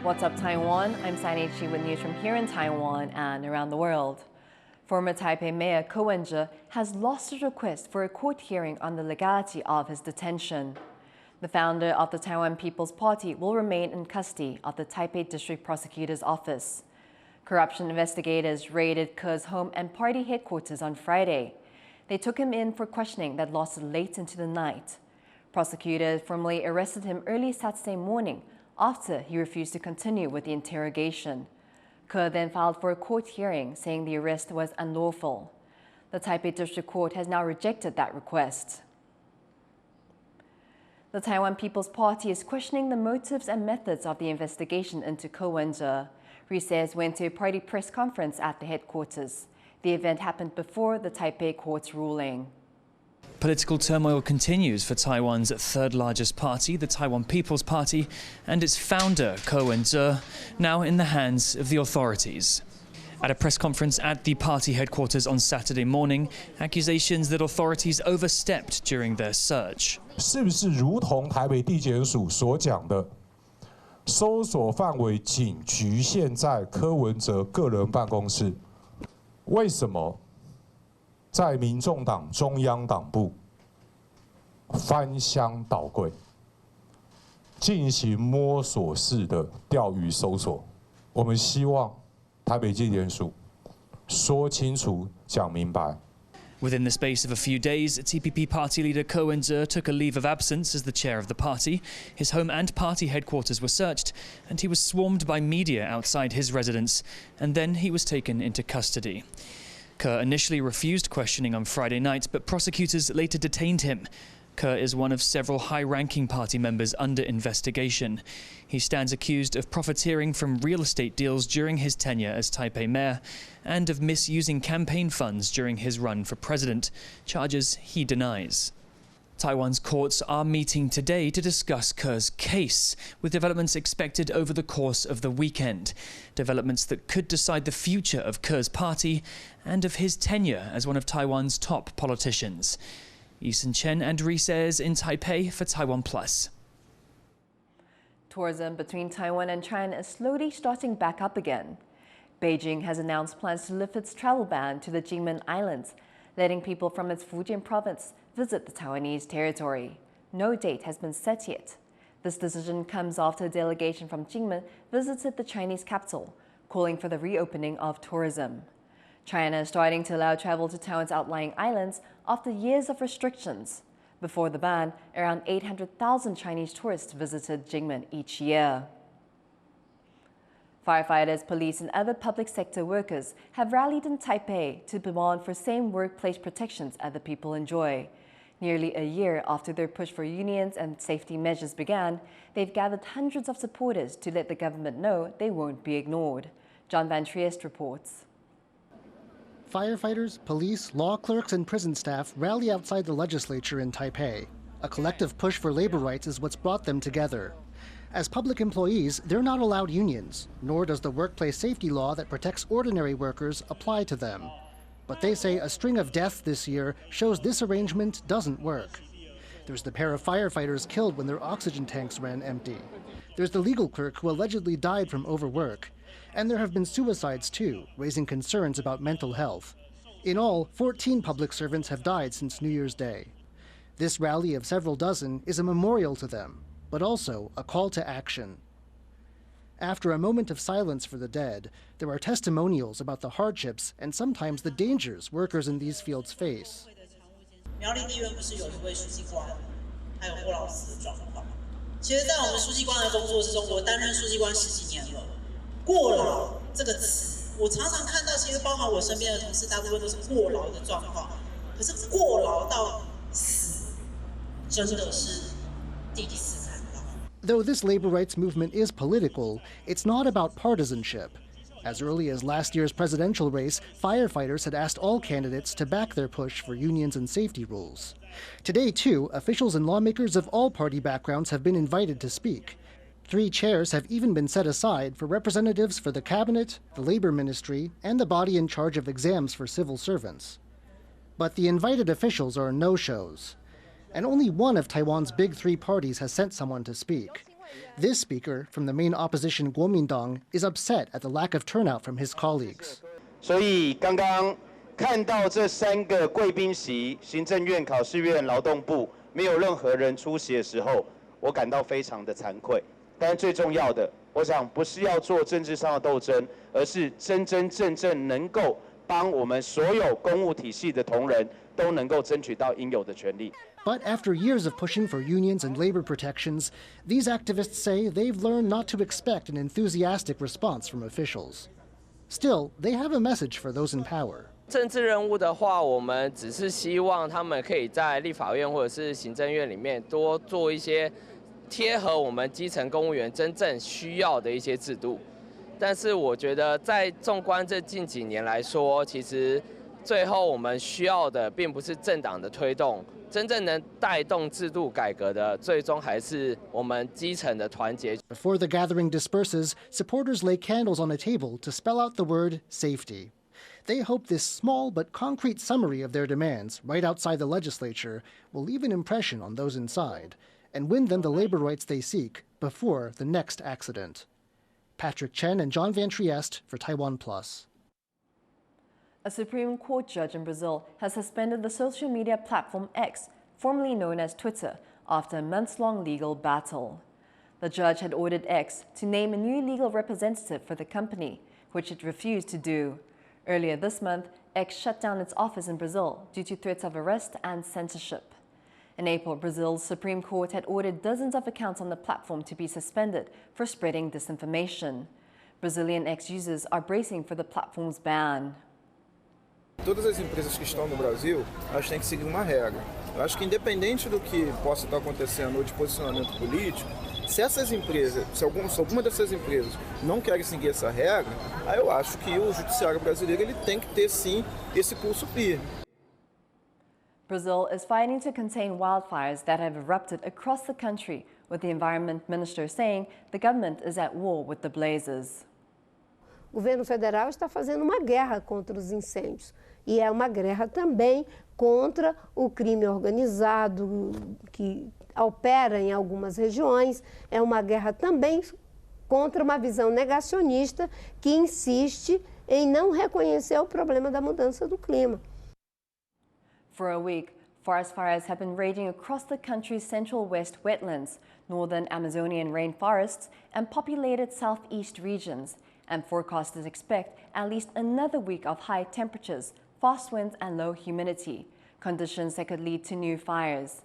What's up, Taiwan? I'm Sanichi with news from here in Taiwan and around the world. Former Taipei Mayor Wen-je has lost his request for a court hearing on the legality of his detention. The founder of the Taiwan People's Party will remain in custody of the Taipei District Prosecutor's Office. Corruption investigators raided Ke's home and party headquarters on Friday. They took him in for questioning that lasted late into the night. Prosecutors formally arrested him early Saturday morning after he refused to continue with the interrogation. Ke then filed for a court hearing, saying the arrest was unlawful. The Taipei District Court has now rejected that request. The Taiwan People's Party is questioning the motives and methods of the investigation into Wen-je. Says went to a party press conference at the headquarters. The event happened before the Taipei court's ruling. Political turmoil continues for Taiwan's third largest party, the Taiwan People's Party, and its founder, Wen-je, now in the hands of the authorities. At a press conference at the party headquarters on Saturday morning, accusations that authorities overstepped during their search. 是不是如同台北地检署所讲的，搜索范围仅局限在柯文哲个人办公室？为什么？ 在民众党中央党部翻箱倒柜，进行摸索式的钓鱼搜索。我们希望台北地检署说清楚、讲明白。 Within the space of a few days, TPP party leader Wen-je took a leave of absence as the chair of the party. His home and party headquarters were searched, and he was swarmed by media outside his residence, and then he was taken into custody. Ke initially refused questioning on Friday night, but prosecutors later detained him. Ke is one of several high-ranking party members under investigation. He stands accused of profiteering from real estate deals during his tenure as Taipei mayor and of misusing campaign funds during his run for president, charges he denies. Taiwan's courts are meeting today to discuss Ke's case, with developments expected over the course of the weekend. Developments that could decide the future of Ke's party and of his tenure as one of Taiwan's top politicians. Yisun Chen and Says in Taipei for TaiwanPlus. Tourism between Taiwan and China is slowly starting back up again. Beijing has announced plans to lift its travel ban to the Kinmen Islands, letting people from its Fujian province visit the Taiwanese territory. No date has been set yet. This decision comes after a delegation from Kinmen visited the Chinese capital, calling for the reopening of tourism. China is starting to allow travel to Taiwan's outlying islands after years of restrictions. Before the ban, around 800,000 Chinese tourists visited Kinmen each year. Firefighters, police and other public sector workers have rallied in Taipei to demand for same workplace protections other people enjoy. Nearly a year after their push for unions and safety measures began, they've gathered hundreds of supporters to let the government know they won't be ignored. John Van Triest reports. Firefighters, police, law clerks and prison staff rally outside the legislature in Taipei. A collective push for labor rights is what's brought them together. As public employees, they're not allowed unions, nor does the workplace safety law that protects ordinary workers apply to them. But they say a string of deaths this year shows this arrangement doesn't work. There's the pair of firefighters killed when their oxygen tanks ran empty. There's the legal clerk who allegedly died from overwork. And there have been suicides too, raising concerns about mental health. In all, 14 public servants have died since New Year's Day. This rally of several dozen is a memorial to them, but also a call to action. After a moment of silence for the dead, there are testimonials about the hardships and sometimes the dangers workers in these fields face. 苗栗地院不是有一位书记官，还有霍老师的状况。其实，在我们书记官的工作之中，我担任书记官10几年了。过劳这个词，我常常看到，其实包含我身边的同事，大部分都是过劳的状况。可是过劳到死，真的是第一次看到。Though this labor rights movement is political, it's not about partisanship. As early as last year's presidential race, firefighters had asked all candidates to back their push for unions and safety rules. Today, too, officials and lawmakers of all party backgrounds have been invited to speak. 3 chairs have even been set aside for representatives for the cabinet, the labor ministry, and the body in charge of exams for civil servants. But the invited officials are no-shows. And only one of Taiwan's big 3 parties has sent someone to speak. This speaker from the main opposition Kuomintang is upset at the lack of turnout from his colleagues. 所以刚刚看到这3个贵宾席，行政院、考试院、劳动部没有任何人出席的时候，我感到非常的惭愧。但是最重要的，我想不是要做政治上的斗争，而是真真正正能够帮我们所有公务体系的同仁都能够争取到应有的权利。 But after years of pushing for unions and labor protections, these activists say they've learned not to expect an enthusiastic response from officials. Still, they have a message for those in power. 政治人物的话，我们只是希望他们可以在立法院或者是行政院里面多做一些贴合我们基层公务员真正需要的一些制度。但是我觉得，在纵观这近几年来说，其实最后我们需要的并不是政党的推动，真正能带动制度改革的，最终还是我们基层的团结。Before the gathering disperses, supporters lay candles on a table to spell out the word safety. They hope this small but concrete summary of their demands right outside the legislature will leave an impression on those inside and win them the labor rights they seek before the next accident. Patrick Chen and John Van Trieste for TaiwanPlus. A Supreme Court judge in Brazil has suspended the social media platform X, formerly known as Twitter, after a months-long legal battle. The judge had ordered X to name a new legal representative for the company, which it refused to do. Earlier this month, X shut down its office in Brazil due to threats of arrest and censorship. In April, Brazil's Supreme Court had ordered dozens of accounts on the platform to be suspended for spreading disinformation. Brazilian X users are bracing for the platform's ban. Todas as empresas que estão no Brasil, elas têm que seguir uma regra. Eu acho que independente do que possa estar acontecendo ou de posicionamento político, se alguma dessas empresas não querem seguir essa regra, aí eu acho que o judiciário brasileiro ele tem que ter sim esse pulso firme. Brazil is fighting to contain wildfires that have erupted across the country, with the environment minister saying the government is at war with the blazes. O governo federal está fazendo uma guerra contra os incêndios e é uma guerra também contra o crime organizado que opera em algumas regiões, é uma guerra também contra uma visão negacionista que insiste em não reconhecer o problema da mudança do clima. For a week, forest fires have been raging across the country's central west wetlands, northern Amazonian rainforests, and populated southeast regions, and forecasters expect at least another week of high temperatures, fast winds, and low humidity, conditions that could lead to new fires.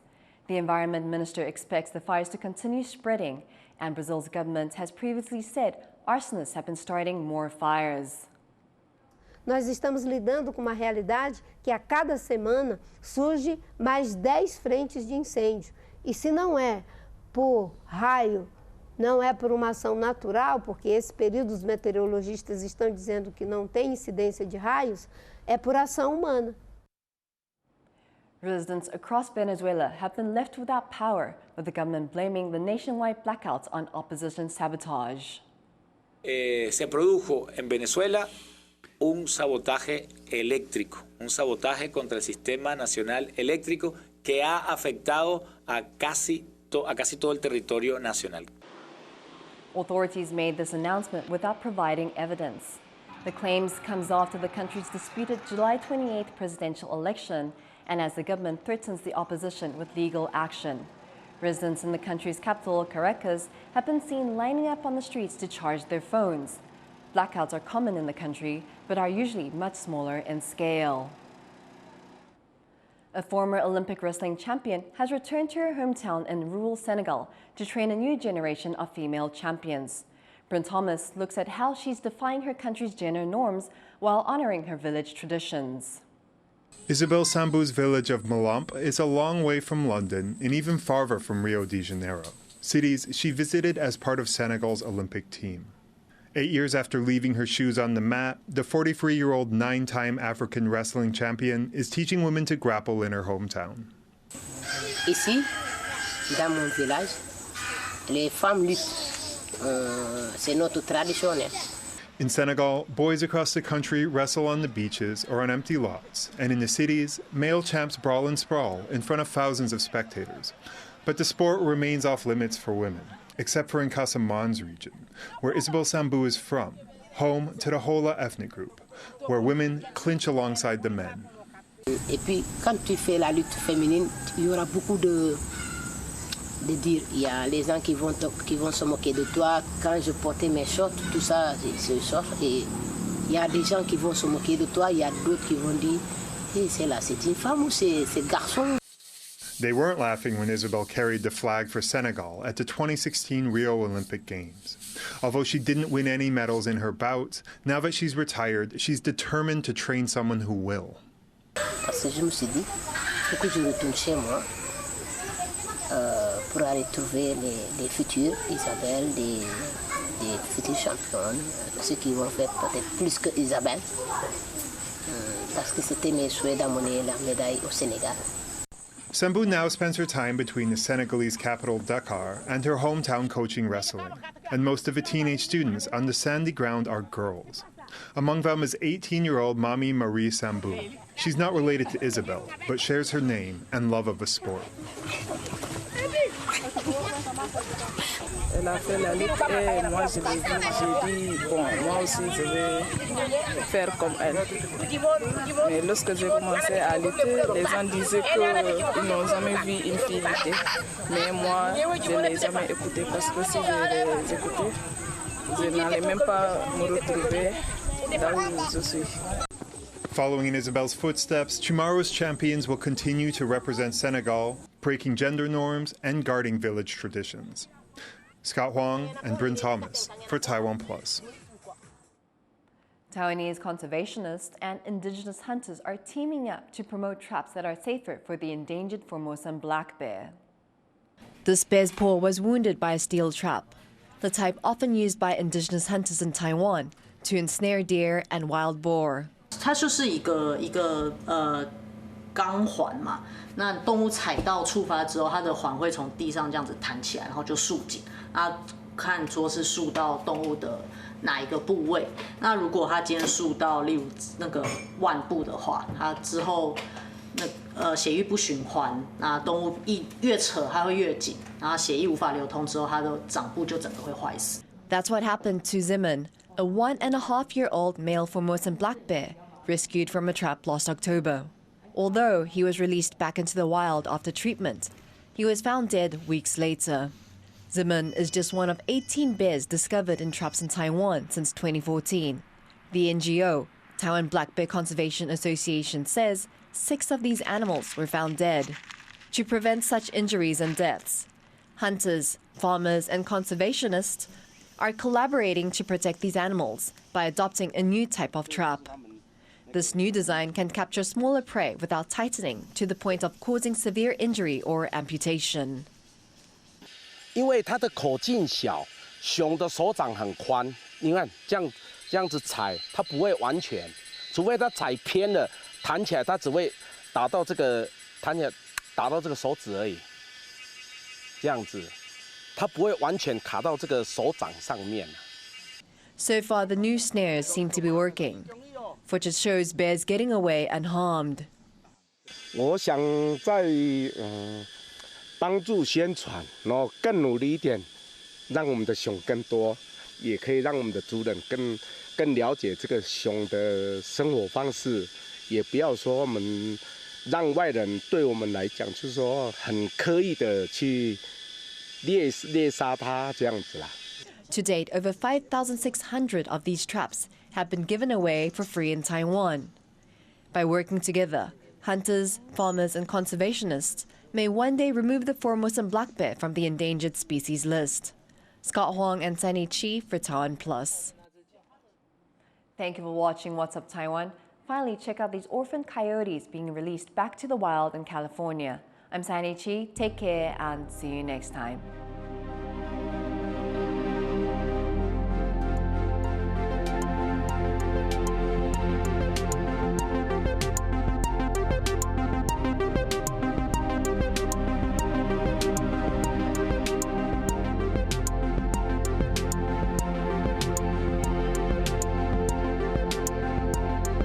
The environment minister expects the fires to continue spreading, and Brazil's government has previously said arsonists have been starting more fires. Nós estamos lidando com uma realidade que a cada semana surge mais 10 frentes de incêndio. E se não é por raio, não é por uma ação natural, porque esse período os meteorologistas estão dizendo que não tem incidência de raios, é por ação humana. Residents across Venezuela have been left without power, with the government blaming the nationwide blackouts on opposition sabotage. Se produjo en Venezuela un sabotaje eléctrico, un sabotaje contra el Sistema Nacional Eléctrico que ha afectado a casi todo el territorio nacional. Authorities made this announcement without providing evidence. The claims comes after the country's disputed July 28th presidential election and as the government threatens the opposition with legal action. Residents in the country's capital, Caracas, have been seen lining up on the streets to charge their phones. Blackouts are common in the country, but are usually much smaller in scale. A former Olympic wrestling champion has returned to her hometown in rural Senegal to train a new generation of female champions. Bryn Thomas looks at how she's defying her country's gender norms while honoring her village traditions. Isabel Sambu's village of Malamp is a long way from London and even farther from Rio de Janeiro, cities she visited as part of Senegal's Olympic team. 8 years after leaving her shoes on the mat, the 43-year-old 9-time African wrestling champion is teaching women to grapple in her hometown. Ici, dans mon village, les femmes luttent. C'est notre traditionnel. In Senegal, boys across the country wrestle on the beaches or on empty lots, and in the cities, male champs brawl and sprawl in front of thousands of spectators. But the sport remains off limits for women. except for in Casaman's region, where Isabel Sambou is from, home to the Hola ethnic group, where women clinch alongside the men. Et puis, quand tu fais la lutte féminine, il y aura beaucoup de dire. Il y a les gens qui vont se moquer de toi. Quand je portais mes shorts, tout ça, c'est short. Et il y a des gens qui vont se moquer de toi. Il y a d'autres qui vont dire, hey, c'est une femme ou c'est garçon. They weren't laughing when Isabel carried the flag for Senegal at the 2016 Rio Olympic Games. Although she didn't win any medals in her bouts, now that she's retired, she's determined to train someone who will. Parce que je me suis dit, il faut que je retourne chez moi pour aller trouver les futures Isabelle, des futures championnes, ceux qui vont faire peut-être plus que Isabelle, parce que c'était mes souhaits d'amener la médaille au Sénégal. Sambou now spends her time between the Senegalese capital Dakar and her hometown coaching wrestling, and most of the teenage students on the sandy ground are girls. Among them is 18-year-old Mami Marie Sambou. She's not related to Isabel, but shares her name and love of the sport. Elle a fait la lutte et moi je l'ai vu, j'ai dit bon moi aussi je vais faire comme elle. Mais lorsque j'ai commencé à lutter, les gens disaient qu'ils n'ont jamais vu une fille lutter. Mais moi je ne l'ai jamais écouté parce que si je les écoutais, je n'allais même pas me retrouver là où je suis. Following in Isabel's footsteps, tomorrow's champions will continue to represent Senegal, breaking gender norms and guarding village traditions. Scott Huang and Bryn Thomas for TaiwanPlus. Taiwanese conservationists and indigenous hunters are teaming up to promote traps that are safer for the endangered Formosan black bear. This bear's paw was wounded by a steel trap, the type often used by indigenous hunters in Taiwan to ensnare deer and wild boar. 它就是一个钢环嘛，那动物踩到触发之后，它的环会从地上这样子弹起来，然后就束紧。那看说是束到动物的哪一个部位。那如果它今天束到例如那个腕部的话，它之后血液不循环，那动物越扯它会越紧，然后血液无法流通之后，它的掌部就整个会坏死。 That's what happened to Ziman, a 1.5-year-old male Formosan black bear rescued from a trap last October. Although he was released back into the wild after treatment, he was found dead weeks later. Ziman is just one of 18 bears discovered in traps in Taiwan since 2014. The NGO, Taiwan Black Bear Conservation Association, says 6 of these animals were found dead. To prevent such injuries and deaths, hunters, farmers, and conservationists are collaborating to protect these animals by adopting a new type of trap. This new design can capture smaller prey without tightening to the point of causing severe injury or amputation. 因为它的口径小，熊的手掌很宽，你看这样子踩，它不会完全，除非它踩偏了，弹起来它只会打到这个手指而已，这样子，它不会完全卡到这个手掌上面。So far, the new snares seem to be working. Footage shows bears getting away unharmed. 我想在帮助宣传，然后更努力一点，让我们的熊更多，也可以让我们的族人更了解这个熊的生活方式，也不要说我们让外人对我们来讲，就是说很刻意的去猎杀它这样子啦。To date, over 5,600 of these traps have been given away for free in Taiwan. By working together, hunters, farmers, and conservationists may one day remove the Formosan black bear from the endangered species list. Scott Huang and Sunny Chi for TaiwanPlus. Thank you for watching What's Up Taiwan. Finally, check out these orphaned coyotes being released back to the wild in California. I'm Sunny Chi. Take care and see you next time.